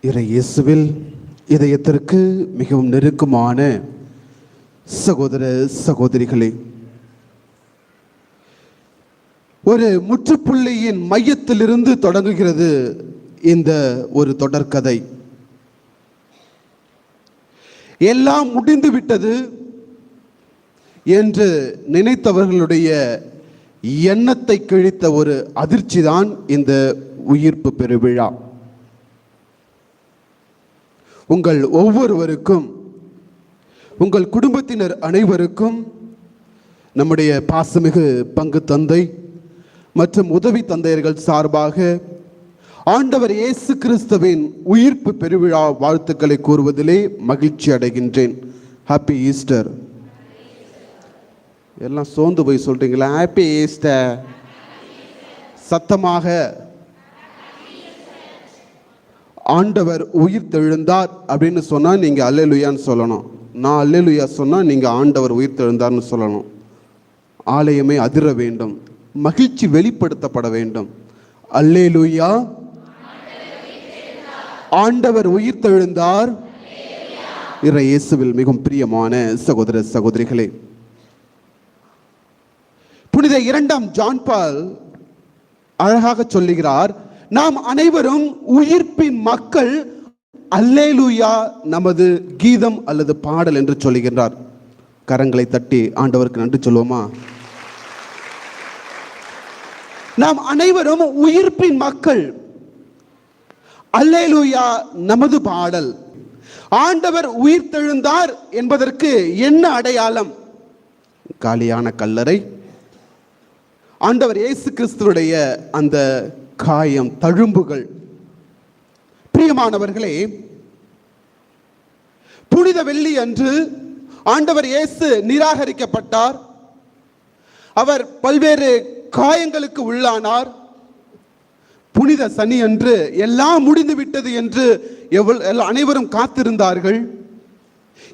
இறை இயேசுவில் இதயத்திற்கு மிகவும் நெருக்கமான சகோதர சகோதரிகளே, ஒரு முற்றுப்புள்ளியின் மையத்திலிருந்து தொடங்குகிறது இந்த ஒரு தொடர்கதை. எல்லாம் முடிந்து விட்டது என்று நினைத்தவர்களுடைய எண்ணத்தை கிழித்த ஒரு அதிர்ச்சி தான் இந்த உயிர்ப்பு பெருவிழா. உங்கள் ஒவ்வொருவருக்கும், உங்கள் குடும்பத்தினர் அனைவருக்கும் நம்முடைய பாசமிகு பங்கு தந்தை மற்றும் உதவி தந்தையர்கள் சார்பாக ஆண்டவர் இயேசு கிறிஸ்துவின் உயிர்ப்பு பெருவிழா வாழ்த்துக்களை கூறுவதிலே மகிழ்ச்சி அடைகின்றேன். Happy Easter. எல்லாம் சோர்ந்து போய் சொல்றீங்களா? ஹாப்பி ஈஸ்டர் சத்தமாக. ஆண்டவர் உயிர் தெழுந்தார் அப்படின்னு சொன்னா நீங்க அல்லேலூயான்னு சொல்லணும். நான் அல்லேலூயா சொன்னா நீங்க ஆண்டவர் உயிர் தெழுந்தார்னு சொல்லணும். ஆலயமே அதிர வேண்டும், மகிழ்ச்சி வெளிப்படுத்தப்பட வேண்டும். அல்லேலூயா, ஆண்டவர் உயிர் தெழுந்தார். இறை இயேசுவில் மிகவும் பிரியமான சகோதர சகோதரிகளே, புனித 2ஆம் ஜான் பால் அழகாக சொல்லுகிறார், நாம் அனைவரும் உயிர்ப்பின் மக்கள், அல்லேலூயா நமது கீதம் அல்லது பாடல் என்று சொல்லுகின்றார். கரங்களை தட்டி ஆண்டவருக்கு நன்றி சொல்லுவோமா? நாம் அனைவரும் உயிர்ப்பின் மக்கள், அல்லேலூயா நமது பாடல். ஆண்டவர் உயிர் தெழுந்தார் என்பதற்கு என்ன அடையாளம்? காலியான கல்லறை, ஆண்டவர் இயேசு கிறிஸ்துவுடைய அந்த காயம், தழும்புகள். பிரியமானவர்களே, புனித வெள்ளி அன்று ஆண்டவர் இயேசு நிராகரிக்கப்பட்டார். அவர் பல்வேறு காயங்களுக்கு உள்ளானார். புனித சனி அன்று எல்லாம் முடிந்து விட்டது என்று அனைவரும் காத்திருந்தார்கள்.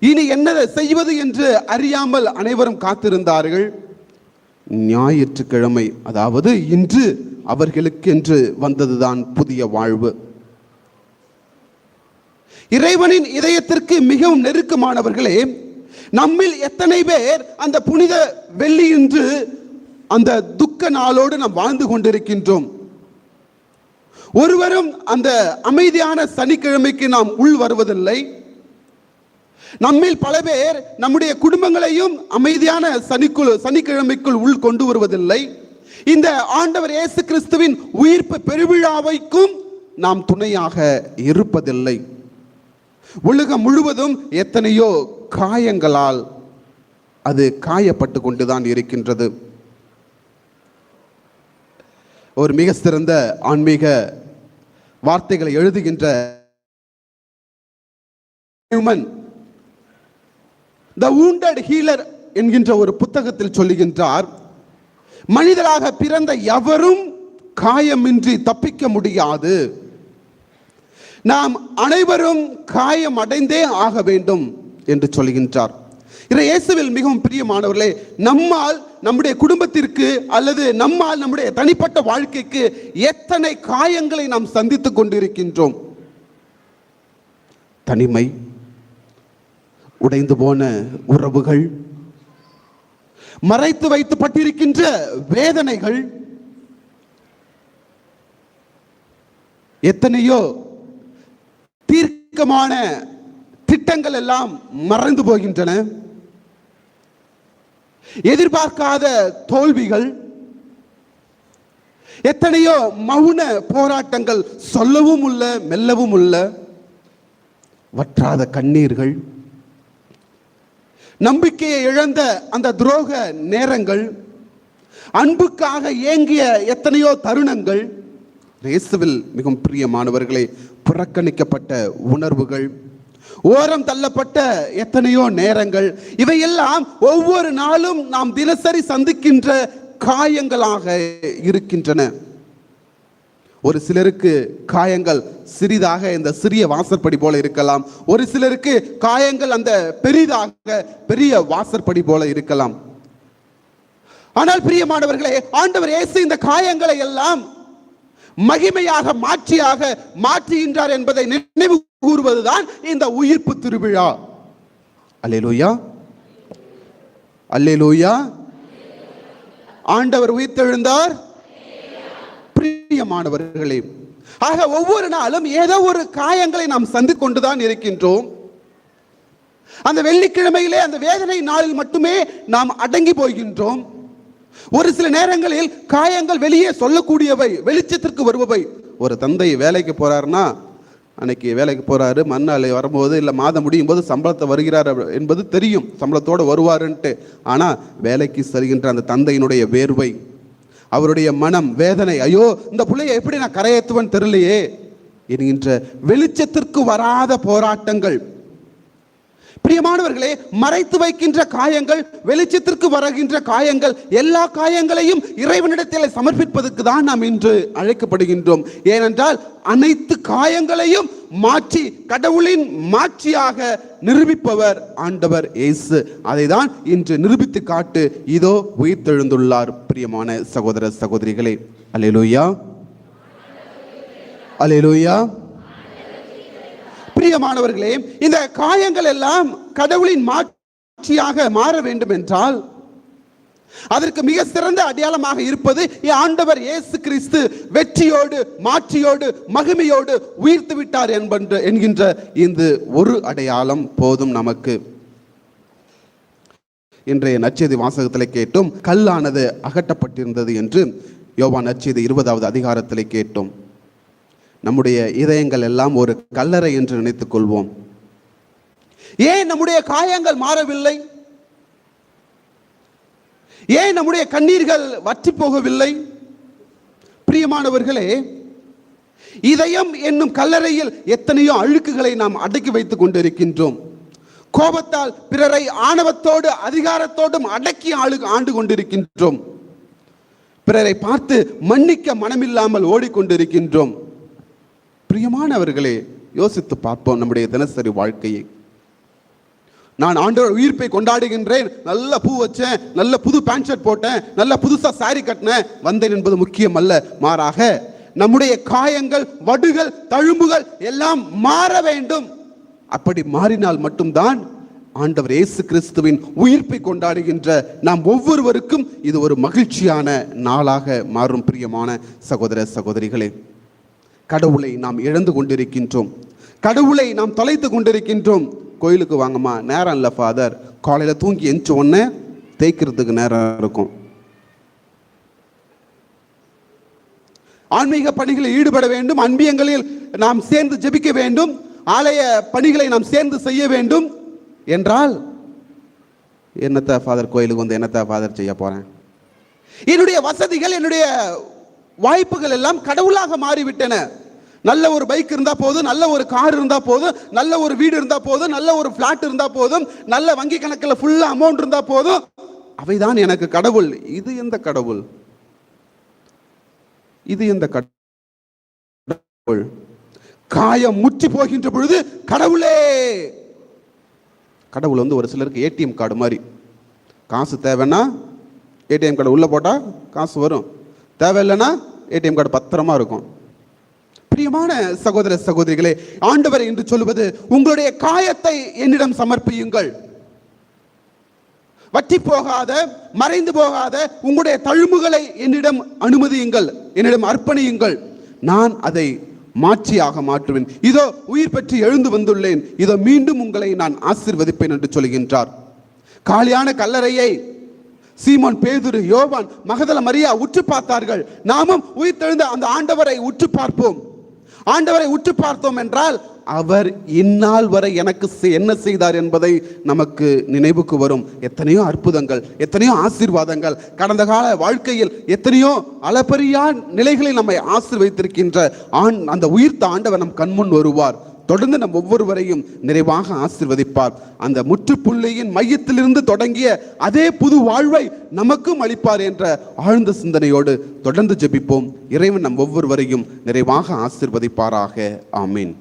இனி என்ன செய்வது என்று அறியாமல் அனைவரும் காத்திருந்தார்கள். ஞாயிற்றுக்கிழமை, அதாவது இன்று அவர்களுக்கு என்று வந்ததுதான் புதிய வாழ்வு. இறைவனின் இதயத்திற்கு மிகவும் நெருக்கமானவர்களே, நம்மில் எத்தனை பேர் அந்த புனித வெள்ளி இன்று அந்த துக்க நாளோடு நாம் வாழ்ந்து கொண்டிருக்கின்றோம்? ஒருவரும் அந்த அமைதியான சனிக்கிழமைக்கு நாம் உள் வருவதில்லை. நம்மில் பல பேர் நம்முடைய குடும்பங்களையும் அமைதியான சனிக்கிழமைக்குள் உள் கொண்டு வருவதில்லை. இந்த ஆண்டவர் இயேசு கிறிஸ்துவின் உயிர்ப்பு பெருவிழாவைக்கும் நாம் துணையாக இருப்பதில்லை. உலகம் முழுவதும் எத்தனையோ காயங்களால் அது காயப்பட்டு கொண்டுதான் இருக்கின்றது. ஒரு மிக சிறந்த ஆன்மீக வார்த்தைகளை எழுதுகின்ற தி வூண்டட் ஹீலர் என்கின்ற ஒரு புத்தகத்தில் சொல்லுகின்றார், மனிதராக பிறந்த எவரும் காயமின்றி தப்பிக்க முடியாது. நாம் அனைவரும் காயம் அடைந்தே ஆக வேண்டும் என்று சொல்கின்றார். இயேசுவில் மிகவும் பிரியமானவர்களே, நம்மால் நம்முடைய குடும்பத்திற்கு அல்லது நம்மால் நம்முடைய தனிப்பட்ட வாழ்க்கைக்கு எத்தனை காயங்களை நாம் சந்தித்துக் கொண்டிருக்கின்றோம். தனிமை, உடைந்து போன உறவுகள், மறைத்து வைக்கப்பட்டிருக்கின்ற வேதனைகள், எத்தனையோ தீர்க்கமான திட்டங்கள் எல்லாம் மறைந்து போகின்றன. எதிர்பார்க்காத தோல்விகள், எத்தனையோ மௌன போராட்டங்கள், சொல்லவும் உள்ள மெல்லவும் உள்ள வற்றாத கண்ணீர்கள், நம்பிக்கையை இழந்த அந்த துரோக நேரங்கள், அன்புக்காக ஏங்கிய எத்தனையோ தருணங்கள், இயேசுவில் மிகவும் பிரியமானவர்களே புறக்கணிக்கப்பட்ட உணர்வுகள், ஓரம் தள்ளப்பட்ட எத்தனையோ நேரங்கள், இவையெல்லாம் ஒவ்வொரு நாளும் நாம் தினசரி சந்திக்கின்ற காயங்களாக இருக்கின்றன. ஒரு சிலருக்கு காயங்கள் சிறிதாக இந்த சிறிய வாசற்படி போல இருக்கலாம். ஒரு சிலருக்கு காயங்கள் அந்த பெரிய வாசற்படி போல இருக்கலாம். ஆனால் பிரியமானவர்களே, ஆண்டவர் இயேசு இந்த காயங்களை எல்லாம் மகிமையாக மாற்றியாக மாற்றுகின்றார் என்பதை நினைவு கூறுவதுதான் இந்த உயிர்ப்பு திருவிழா. அல்லேலூயா, அல்லேலூயா. ஆண்டவர் உயிர்த்தெழுந்தார். பிரியமானவர்களே, ஆக ஒவ்வொரு நாளும் ஏதோ ஒரு காயங்களை நாம் சந்தித்துக் கொண்டுதான் இருக்கின்றோம். அந்த வெள்ளிக்கிழமையிலே அந்த வேதனை நாளில் மட்டுமே நாம் அடங்கி போகின்றோம். ஒரு சில நேரங்களில் காயங்கள் வெளியே சொல்லக்கூடியவை, வெளிச்சத்திற்கு வருபவை. ஒரு தந்தை வேலைக்கு போறாருன்னா, அன்னைக்கு வேலைக்கு போறாரு, மறுநாள் வரும்போது இல்லை மாதம் முடியும் போது சம்பளத்தை வருகிறார் என்பது தெரியும், சம்பளத்தோடு வருவாருன்ட்டு. ஆனால் வேலைக்கு செல்கின்ற அந்த தந்தையினுடைய வேர்வை, அவருடைய மனம் வேதனை, ஐயோ இந்த பிள்ளையை எப்படி நான் கரையேற்றுவேன் தெரியலையே என்கின்ற வெளிச்சத்திற்கு வராத போராட்டங்கள். பிரியமானவர்களே, மறைத்து வைக்கின்ற காயங்கள், வெளிச்சத்திற்கு வருகின்ற காயங்கள், எல்லா காயங்களையும் இறைவனிடத்தில் சமர்ப்பிப்பதற்கு தான் நாம் இன்று அழைக்கப்படுகின்றோம். ஏனென்றால் அனைத்து காயங்களையும் மாற்றி கடவுளின் மாற்றியாக நிரூபிப்பவர் ஆண்டவர் இயேசு. அதை தான் இன்று நிரூபித்து காட்டு இதோ உயிர்த்தெழுந்துள்ளார். பிரியமான சகோதர சகோதரிகளே, அல்லேலூயா, அல்லேலூயா. பிரியமானவர்களே, இந்த காயங்கள் எல்லாம் கடவுளின் மாட்சியாக மாற வேண்டும் என்றால் அதற்கு மிக சிறந்த அடையாளமாக இருப்பது ஆண்டவர் இயேசு கிறிஸ்து வெற்றியோடு மாட்சியோடு மகிமையோடு உயிர்த்து விட்டார் என்கின்ற இந்த ஒரு அடையாளம் போதும் நமக்கு. இன்றைய நற்செய்தி வாசகத்தில் கேட்டோம், கல்லானது அகற்றப்பட்டிருந்தது என்று. யோவான் நற்செய்தி 20வது அதிகாரத்தில் கேட்டோம். நம்முடைய இதயங்கள் எல்லாம் ஒரு கல்லறை என்று நினைத்துக் கொள்வோம். ஏன் நம்முடைய காயங்கள் மாறவில்லை? ஏன் நம்முடைய கண்ணீர்கள் வற்றி போகவில்லை? பிரியமானவர்களே, இதயம் என்னும் கல்லறையில் எத்தனையோ அழுக்குகளை நாம் அடக்கி வைத்துக் கொண்டிருக்கின்றோம். கோபத்தால் பிறரை ஆணவத்தோடு அதிகாரத்தோடும் அடக்கி ஆண்டு கொண்டிருக்கின்றோம். பிறரை பார்த்து மன்னிக்க மனமில்லாமல் ஓடிக்கொண்டிருக்கின்றோம். பிரியமானவர்களே, யோசித்து பார்ப்போம் நம்முடைய தினசரி வாழ்க்கையை. நான் ஆண்டவர் உயிர்ப்பை கொண்டாடுகின்றேன், நல்ல பூ வச்சேன், நல்ல புது பேண்ட் ஷர்ட் போட்டேன், நல்ல புதுசா சாரி கட்டினேன் வந்தேன் என்பது முக்கியம் அல்ல. மாறாக நம்முடைய காயங்கள், வடுகள், தழும்புகள் எல்லாம் மாற வேண்டும். அப்படி மாறினால் மட்டும்தான் ஆண்டவர் இயேசு கிறிஸ்துவின் உயிர்ப்பை கொண்டாடுகின்ற நாம் ஒவ்வொருவருக்கும் இது ஒரு மகிழ்ச்சியான நாளாக மாறும். பிரியமான சகோதர சகோதரிகளே, கடவுளை நாம் இழந்து கொண்டிருக்கின்றோம், கடவுளை நாம் தொலைத்து கொண்டிருக்கின்றோம். கோயிலுக்கு வாங்கம்மா, நேரம் இல்லை ஃபாதர், காலையில் தூங்கி எஞ்ச உடனே தேய்க்கிறதுக்கு நேரம் இருக்கும். ஆன்மீக பணிகளில் ஈடுபட வேண்டும், அன்பியங்களில் நாம் சேர்ந்து ஜெபிக்க வேண்டும், ஆலய பணிகளை நாம் சேர்ந்து செய்ய வேண்டும் என்றால் என்னத்த ஃபாதர் கோயிலுக்கு வந்து என்னத்த ஃபாதர் செய்ய போறேன்? என்னுடைய வசதிகள், என்னுடைய வாய்ப்புகள் எல்லாம் கடவுளாக மாறிவிட்டன. நல்ல ஒரு பைக் இருந்தா போதும், நல்ல ஒரு கார் இருந்தா போதும், நல்ல ஒரு வீடு இருந்தா போதும், நல்ல ஒரு பிளாட் இருந்தா போதும், நல்ல வங்கி கணக்கில் ஃபுல்லா அமௌண்ட் இருந்தா போதும், அவைதான் எனக்கு கடவுள். இது எந்த கடவுள்? இது எந்த கடவுள்? காயம் முற்றி போகின்ற பொழுது கடவுளே, கடவுள் வந்து ஒரு சிலருக்கு ஏடிஎம் கார்டு மாதிரி. காசு தேவைன்னா ஏடிஎம் கார்டு உள்ள போட்டா காசு வரும், தேவையில்லைன்னா ஏடிஎம் கார்டு பத்திரமா இருக்கும். பிரியமான சகோதர சகோதரிகளே, ஆண்டவர் என்று சொல்வது, உங்களுடைய காயத்தை என்னிடம் சமர்ப்பியுங்கள். வற்றி போகாத, மறைந்து போகாத உங்களுடைய தழும்புகளை என்னிடம் அனுமதியுங்கள், என்னிடம் அர்ப்பணியுங்கள், நான் அதை மாற்றியாக மாற்றுவேன். இதோ உயிர் பெற்று எழுந்து வந்துள்ளேன், இதோ மீண்டும் உங்களை நான் ஆசீர்வதிப்பேன் என்று சொல்கின்றார். காலியான கல்லறையை சீமோன், பேதுரு, யோவான், மகதல மரியா உற்று பார்த்தார்கள். நாமும் உயிர்த்தெழுந்த அந்த ஆண்டவரை உற்று பார்ப்போம். ஆண்டவரை உற்று பார்த்தோம் என்றால் அவர் இந்நாள் வரை எனக்கு என்ன செய்தார் என்பதை நமக்கு நினைவுக்கு வரும். எத்தனையோ அற்புதங்கள், எத்தனையோ ஆசீர்வாதங்கள், கடந்த கால வாழ்க்கையில் எத்தனையோ அளப்பரியா நிலைகளில் நம்மை ஆசீர்வதித்திருக்கின்ற அந்த உயிர்த்த ஆண்டவர் நம் கண்முன் வருவார். தொடர்ந்து நம் ஒவ்வொருவரையும் நிறைவாக ஆசீர்வதிப்பார். அந்த முற்றுப்புள்ளியின் மையத்திலிருந்து தொடங்கிய அதே புது வாழ்வை நமக்கும் அளிப்பார் என்ற ஆழ்ந்த சிந்தனையோடு தொடர்ந்து ஜெபிப்போம். இறைவன் நம் ஒவ்வொருவரையும் நிறைவாக ஆசீர்வதிப்பாராக. ஆமீன்.